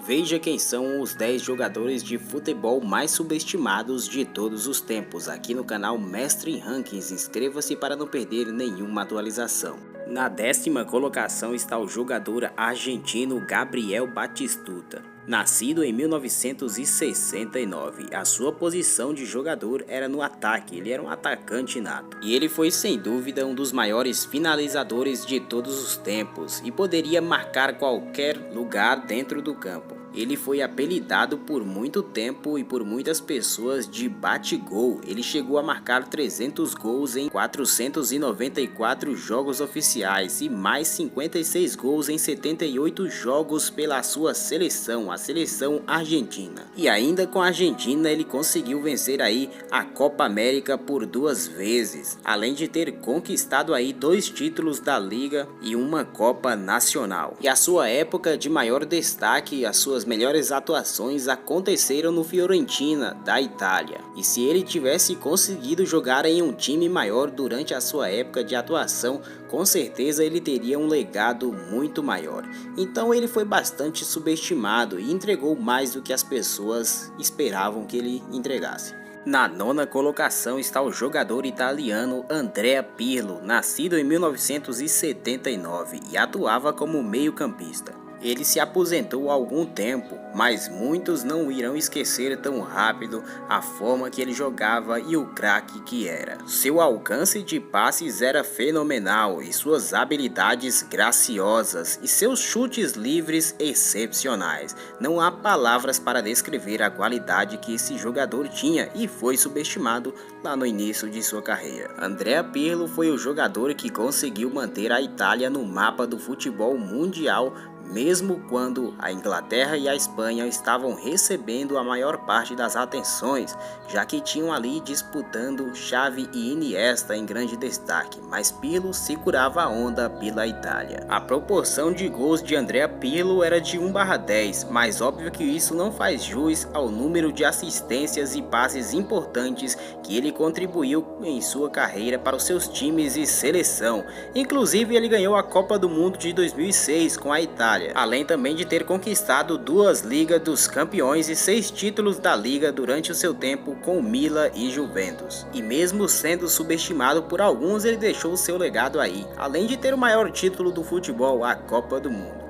Veja quem são os 10 jogadores de futebol mais subestimados de todos os tempos, aqui no canal Mestre em Rankings. Inscreva-se para não perder nenhuma atualização. Na 10ª colocação está o jogador argentino Gabriel Batistuta. Nascido em 1969, a sua posição de jogador era no ataque, ele era um atacante nato. E ele foi sem dúvida um dos maiores finalizadores de todos os tempos e poderia marcar qualquer lugar dentro do campo. Ele foi apelidado por muito tempo e por muitas pessoas de bate-gol. Ele chegou a marcar 300 gols em 494 jogos oficiais e mais 56 gols em 78 jogos pela sua seleção, a seleção argentina. E ainda com a Argentina ele conseguiu vencer aí a Copa América por 2 vezes, além de ter conquistado aí 2 títulos da Liga e uma Copa Nacional. E a sua época de maior destaque, as suas melhores atuações aconteceram no Fiorentina da Itália. E se ele tivesse conseguido jogar em um time maior durante a sua época de atuação, com certeza ele teria um legado muito maior. Então ele foi bastante subestimado e entregou mais do que as pessoas esperavam que ele entregasse. Na 9ª colocação está o jogador italiano Andrea Pirlo, nascido em 1979 e atuava como meio-campista. Ele se aposentou há algum tempo, mas muitos não irão esquecer tão rápido a forma que ele jogava e o craque que era. Seu alcance de passes era fenomenal e suas habilidades graciosas e seus chutes livres excepcionais. Não há palavras para descrever a qualidade que esse jogador tinha e foi subestimado lá no início de sua carreira. Andrea Pirlo foi o jogador que conseguiu manter a Itália no mapa do futebol mundial, mesmo quando a Inglaterra e a Espanha estavam recebendo a maior parte das atenções, já que tinham ali disputando Xavi e Iniesta em grande destaque, mas Pirlo segurava a onda pela Itália. A proporção de gols de Andrea Pirlo era de 1/10, mas óbvio que isso não faz jus ao número de assistências e passes importantes que ele contribuiu em sua carreira para os seus times e seleção. Inclusive ele ganhou a Copa do Mundo de 2006 com a Itália, além também de ter conquistado 2 Ligas dos Campeões e 6 títulos da Liga durante o seu tempo com Milan e Juventus. E mesmo sendo subestimado por alguns, ele deixou seu legado aí, além de ter o maior título do futebol, a Copa do Mundo.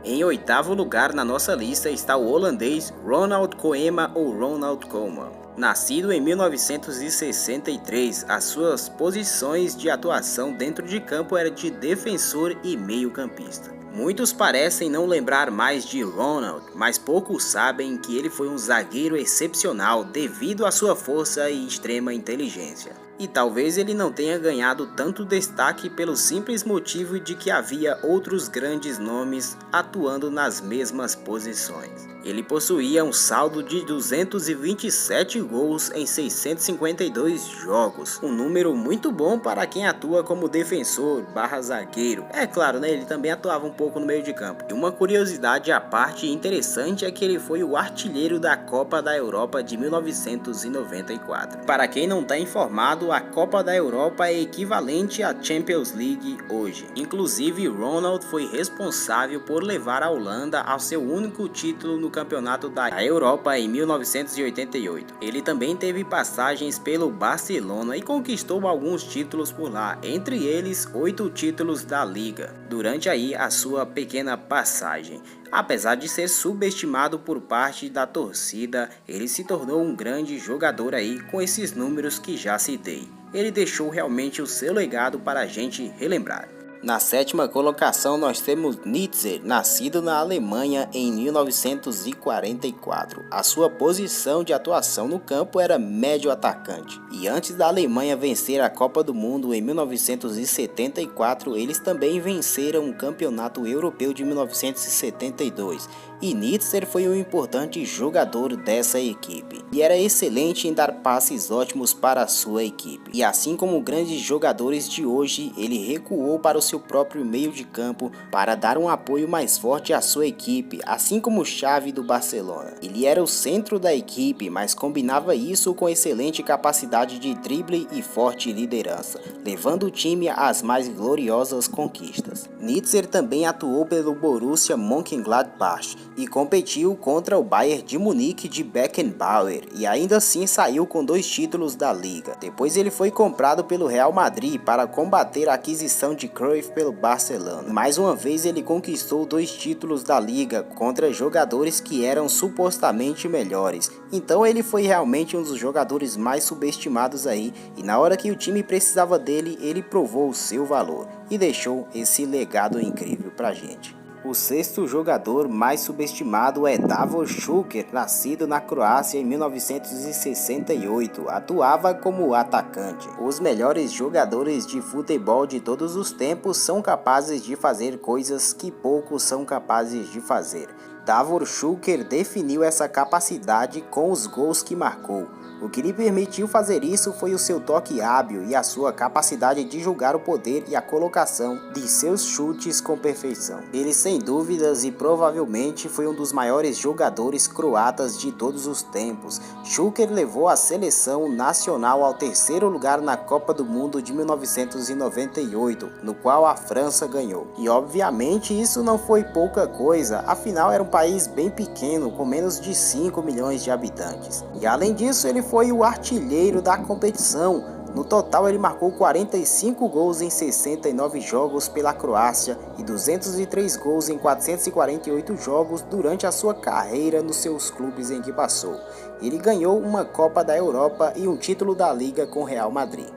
Em 8º lugar na nossa lista está o holandês Ronald Koeman ou Ronald Koeman. Nascido em 1963, as suas posições de atuação dentro de campo eram de defensor e meio-campista. Muitos parecem não lembrar mais de Ronald, mas poucos sabem que ele foi um zagueiro excepcional devido à sua força e extrema inteligência. E talvez ele não tenha ganhado tanto destaque pelo simples motivo de que havia outros grandes nomes atuando nas mesmas posições. Ele possuía um saldo de 227 gols em 652 jogos, um número muito bom para quem atua como defensor / zagueiro. É claro, né, ele também atuava um pouco no meio de campo. E uma curiosidade à parte interessante é que ele foi o artilheiro da Copa da Europa de 1994. Para quem não está informado, a Copa da Europa é equivalente à Champions League hoje. Inclusive, Ronald foi responsável por levar a Holanda ao seu único título no Campeonato da Europa em 1988. Ele também teve passagens pelo Barcelona e conquistou alguns títulos por lá, entre eles 8 títulos da Liga, durante aí a sua pequena passagem. Apesar de ser subestimado por parte da torcida, ele se tornou um grande jogador aí com esses números que já citei. Ele deixou realmente o seu legado para a gente relembrar. Na 7ª colocação nós temos Nitzer, nascido na Alemanha em 1944. A sua posição de atuação no campo era médio atacante. E antes da Alemanha vencer a Copa do Mundo em 1974, eles também venceram o Campeonato Europeu de 1972. E Nitzer foi um importante jogador dessa equipe. E era excelente em dar passes ótimos para a sua equipe. E assim como grandes jogadores de hoje, ele recuou para o seu próprio meio de campo para dar um apoio mais forte à sua equipe, assim como Xavi do Barcelona. Ele era o centro da equipe, mas combinava isso com excelente capacidade de drible e forte liderança, levando o time às mais gloriosas conquistas. Nitzer também atuou pelo Borussia Mönchengladbach e competiu contra o Bayern de Munique de Beckenbauer e ainda assim saiu com 2 títulos da liga. Depois ele foi comprado pelo Real Madrid para combater a aquisição de Cruyff pelo Barcelona. Mais uma vez ele conquistou 2 títulos da liga contra jogadores que eram supostamente melhores. Então ele foi realmente um dos jogadores mais subestimados aí, e na hora que o time precisava dele, ele provou o seu valor e deixou esse legado incrível pra gente. O 6º jogador mais subestimado é Davor Šuker, nascido na Croácia em 1968, atuava como atacante. Os melhores jogadores de futebol de todos os tempos são capazes de fazer coisas que poucos são capazes de fazer. Davor Šuker definiu essa capacidade com os gols que marcou. O que lhe permitiu fazer isso foi o seu toque hábil e a sua capacidade de julgar o poder e a colocação de seus chutes com perfeição. Ele sem dúvidas e provavelmente foi um dos maiores jogadores croatas de todos os tempos. Šuker levou a seleção nacional ao 3º lugar na Copa do Mundo de 1998, no qual a França ganhou. E obviamente isso não foi pouca coisa, afinal era um país bem pequeno, com menos de 5 milhões de habitantes. E além disso ele foi o artilheiro da competição. No total ele marcou 45 gols em 69 jogos pela Croácia e 203 gols em 448 jogos durante a sua carreira nos seus clubes em que passou. Ele ganhou uma Copa da Europa e um título da Liga com o Real Madrid.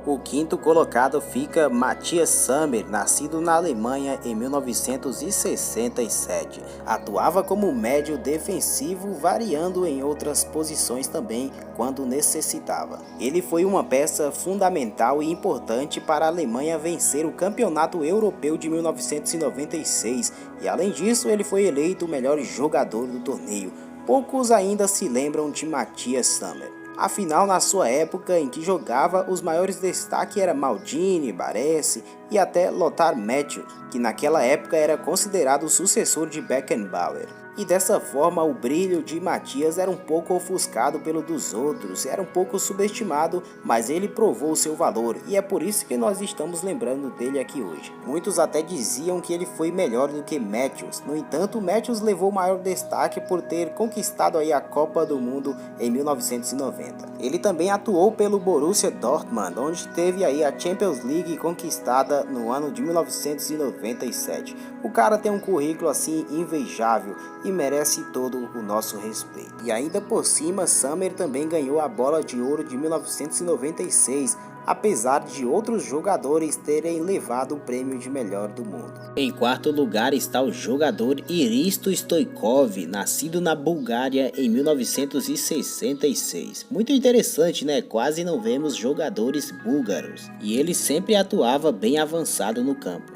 O 5º colocado fica Matthias Sammer, nascido na Alemanha em 1967. Atuava como médio defensivo, variando em outras posições também quando necessitava. Ele foi uma peça fundamental e importante para a Alemanha vencer o Campeonato Europeu de 1996 e além disso ele foi eleito o melhor jogador do torneio. Poucos ainda se lembram de Matthias Sammer. Afinal, na sua época em que jogava, os maiores destaques eram Maldini, Baresi e até Lothar Matthäus, que naquela época era considerado o sucessor de Beckenbauer. E dessa forma o brilho de Matthias era um pouco ofuscado pelo dos outros, era um pouco subestimado, mas ele provou o seu valor e é por isso que nós estamos lembrando dele aqui hoje. Muitos até diziam que ele foi melhor do que Matthäus, no entanto Matthäus levou maior destaque por ter conquistado aí a Copa do Mundo em 1990. Ele também atuou pelo Borussia Dortmund, onde teve aí a Champions League conquistada no ano de 1997. O cara tem um currículo assim invejável e merece todo o nosso respeito. E ainda por cima, Sammer também ganhou a Bola de Ouro de 1996, apesar de outros jogadores terem levado o prêmio de melhor do mundo. Em 4º lugar está o jogador Hristo Stoichkov, nascido na Bulgária em 1966. Muito interessante, né? Quase não vemos jogadores búlgaros. E ele sempre atuava bem avançado no campo.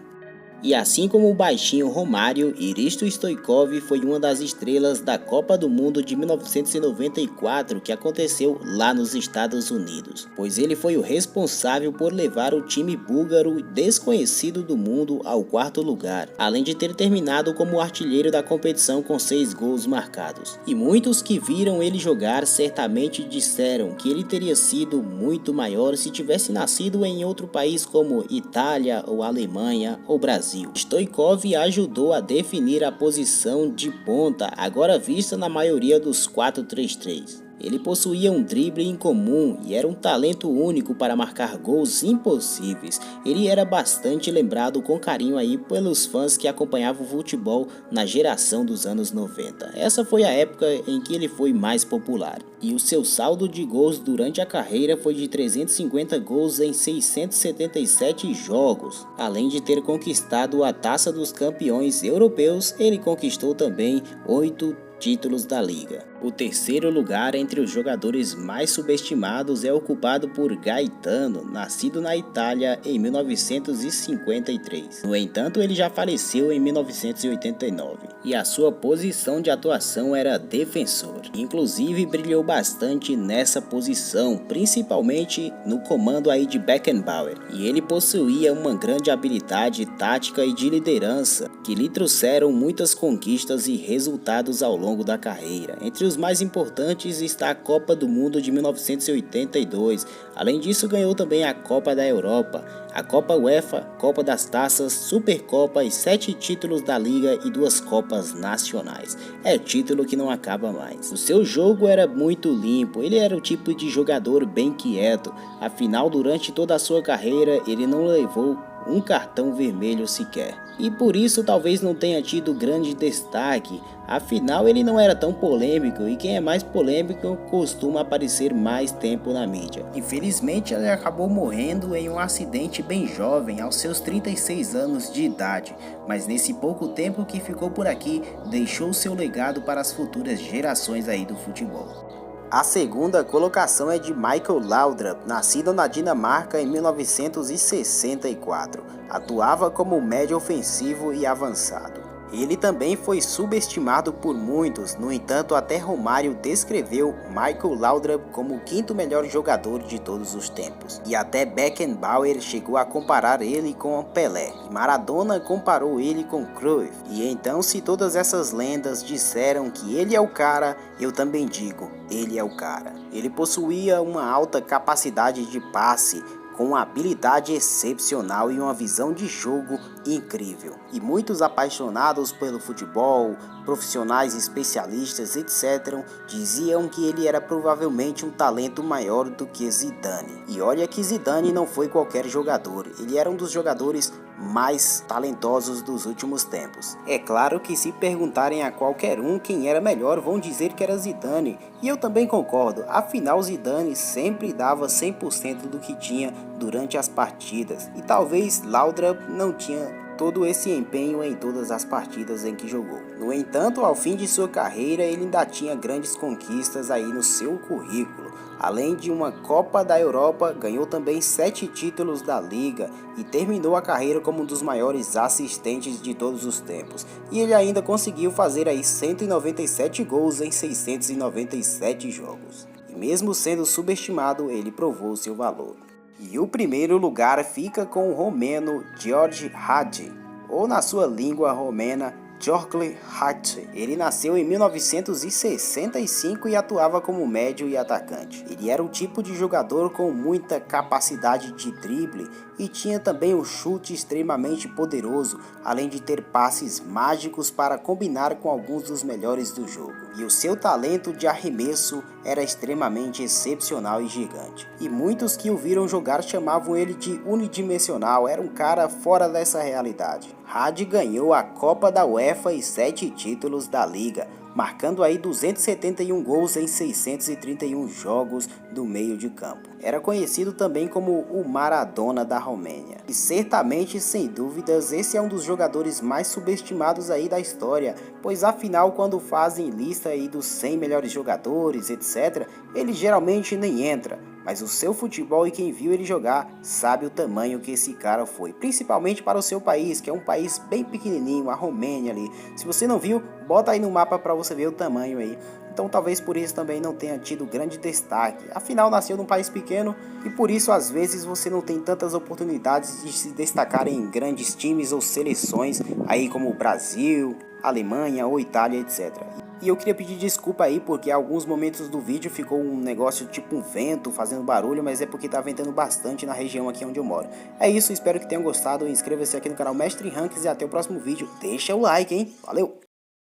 E assim como o baixinho Romário, Hristo Stoichkov foi uma das estrelas da Copa do Mundo de 1994 que aconteceu lá nos Estados Unidos, pois ele foi o responsável por levar o time búlgaro desconhecido do mundo ao 4º lugar, além de ter terminado como artilheiro da competição com 6 gols marcados. E muitos que viram ele jogar certamente disseram que ele teria sido muito maior se tivesse nascido em outro país como Itália ou Alemanha ou Brasil. Stoichkov ajudou a definir a posição de ponta, agora vista na maioria dos 4-3-3. Ele possuía um drible incomum e era um talento único para marcar gols impossíveis. Ele era bastante lembrado com carinho aí pelos fãs que acompanhavam o futebol na geração dos anos 90. Essa foi a época em que ele foi mais popular. E o seu saldo de gols durante a carreira foi de 350 gols em 677 jogos. Além de ter conquistado a Taça dos Campeões Europeus, ele conquistou também 8 títulos da liga. O 3º lugar entre os jogadores mais subestimados é ocupado por Gaetano, nascido na Itália em 1953. No entanto, ele já faleceu em 1989 e a sua posição de atuação era defensor. Inclusive brilhou bastante nessa posição, principalmente no comando aí de Beckenbauer. E ele possuía uma grande habilidade tática e de liderança que lhe trouxeram muitas conquistas e resultados ao longo da carreira. Entre os mais importantes está a Copa do Mundo de 1982. Além disso, ganhou também a Copa da Europa, a Copa UEFA, Copa das Taças, Supercopa e 7 títulos da Liga e 2 Copas Nacionais. É título que não acaba mais. O seu jogo era muito limpo, ele era o tipo de jogador bem quieto. Afinal, durante toda a sua carreira, ele não levou um cartão vermelho sequer. E por isso talvez não tenha tido grande destaque, afinal ele não era tão polêmico e quem é mais polêmico costuma aparecer mais tempo na mídia. Infelizmente ele acabou morrendo em um acidente bem jovem, aos seus 36 anos de idade, mas nesse pouco tempo que ficou por aqui, deixou seu legado para as futuras gerações aí do futebol. A segunda colocação é de Michael Laudrup, nascido na Dinamarca em 1964. Atuava como médio ofensivo e avançado. Ele também foi subestimado por muitos, no entanto até Romário descreveu Michael Laudrup como o quinto melhor jogador de todos os tempos. E até Beckenbauer chegou a comparar ele com Pelé. Maradona comparou ele com Cruyff. E então, se todas essas lendas disseram que ele é o cara, eu também digo, ele é o cara. Ele possuía uma alta capacidade de passe, com uma habilidade excepcional e uma visão de jogo incrível. E muitos apaixonados pelo futebol, profissionais especialistas, etc., diziam que ele era provavelmente um talento maior do que Zidane. E olha que Zidane não foi qualquer jogador, ele era um dos jogadores mais talentosos dos últimos tempos. É claro que se perguntarem a qualquer um quem era melhor, vão dizer que era Zidane, e eu também concordo, afinal Zidane sempre dava 100% do que tinha durante as partidas, e talvez Laudrup não tinha todo esse empenho em todas as partidas em que jogou. No entanto, ao fim de sua carreira, ele ainda tinha grandes conquistas aí no seu currículo. Além de uma Copa da Europa, ganhou também 7 títulos da Liga e terminou a carreira como um dos maiores assistentes de todos os tempos. E ele ainda conseguiu fazer aí 197 gols em 697 jogos. E mesmo sendo subestimado, ele provou seu valor. E o primeiro lugar fica com o romeno George Hagi, ou na sua língua romena, George Hagi. Ele nasceu em 1965 e atuava como médio e atacante. Ele era o tipo de jogador com muita capacidade de drible e tinha também um chute extremamente poderoso, além de ter passes mágicos para combinar com alguns dos melhores do jogo. E o seu talento de arremesso era extremamente excepcional e gigante. E muitos que o viram jogar chamavam ele de unidimensional, era um cara fora dessa realidade. Hagi ganhou a Copa da UEFA e 7 títulos da Liga, marcando aí 271 gols em 631 jogos do meio de campo. Era conhecido também como o Maradona da Romênia. E certamente, sem dúvidas, esse é um dos jogadores mais subestimados aí da história, pois afinal quando fazem lista aí dos 100 melhores jogadores, etc., ele geralmente nem entra. Mas o seu futebol e quem viu ele jogar sabe o tamanho que esse cara foi, principalmente para o seu país, que é um país bem pequenininho, a Romênia ali. Se você não viu, bota aí no mapa para você ver o tamanho aí. Então talvez por isso também não tenha tido grande destaque. Afinal nasceu num país pequeno e por isso às vezes você não tem tantas oportunidades de se destacar em grandes times ou seleções aí como o Brasil, Alemanha ou Itália, etc. E eu queria pedir desculpa aí porque alguns momentos do vídeo ficou um negócio tipo um vento fazendo barulho, mas é porque tá ventando bastante na região aqui onde eu moro. É isso, espero que tenham gostado, inscreva-se aqui no canal Mestre Ranks e até o próximo vídeo. Deixa o like, hein? Valeu!